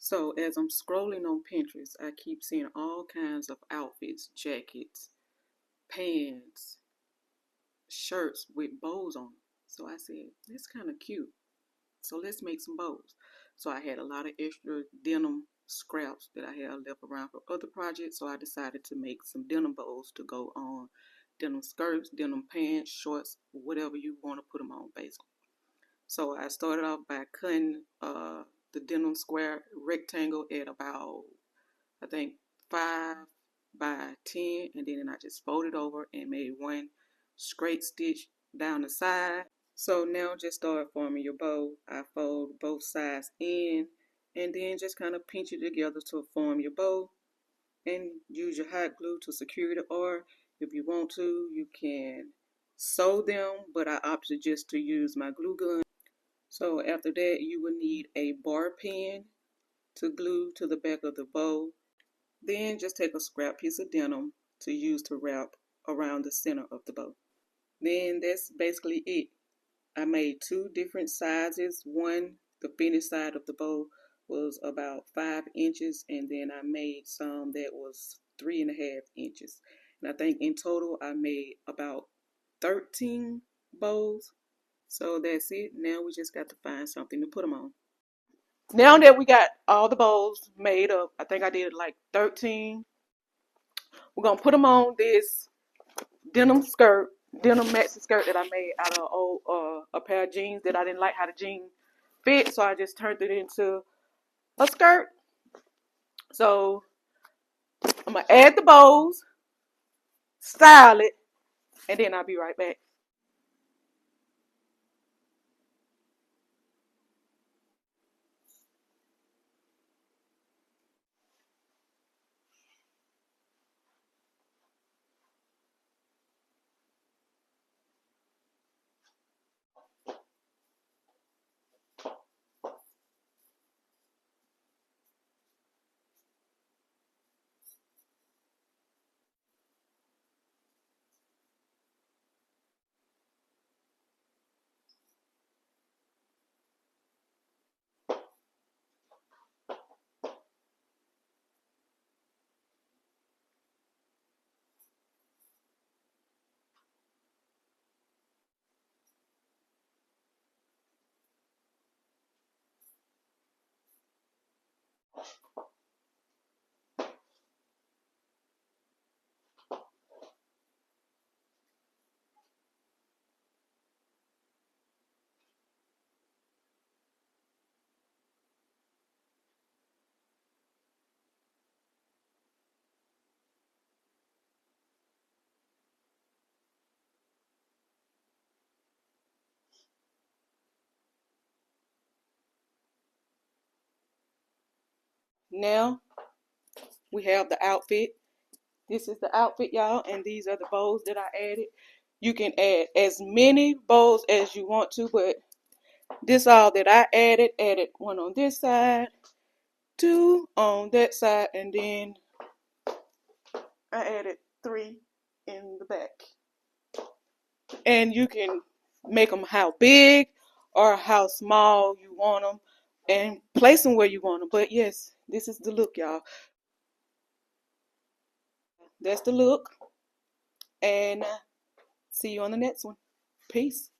So as I'm scrolling on Pinterest, I keep seeing all kinds of outfits, jackets, pants, shirts with bows on. So I said, that's kind of cute. So let's make some bows. So I had a lot of extra denim scraps that I had left around for other projects. So I decided to make some denim bows to go on denim skirts, denim pants, shorts, whatever you want to put them on, basically. So I started off by cutting the denim square rectangle at about, I think, 5 by 10, and then I just folded over and made one straight stitch down the side. So now just start forming your bow. I fold both sides in and then just kind of pinch it together to form your bow, and use your hot glue to secure it, or if you want to, you can sew them, but I opted just to use my glue gun. So after that, you will need a bar pin to glue to the back of the bow. Then just take a scrap piece of denim to use to wrap around the center of the bow. Then that's basically it. I made two different sizes. One, the finished side of the bow was about 5 inches, and then I made some that was 3.5 inches. And I think in total I made about 13 bows. So that's it. Now we just got to find something to put them on. Now that we got all the bows made up, I think I did like 13. We're gonna put them on this denim skirt, denim maxi skirt that I made out of old a pair of jeans that I didn't like how the jean fit, so I just turned it into a skirt. So I'm gonna add the bows, style it, and then I'll be right back. Now we have the outfit. This is the outfit, y'all, and these are the bows that I added. You can add as many bows as you want to, but this all that I added. Added one on this side, two on that side, and then I added three in the back. And you can make them how big or how small you want them and place them where you want them. But yes, this is the look, y'all. That's the look. And see you on the next one. Peace.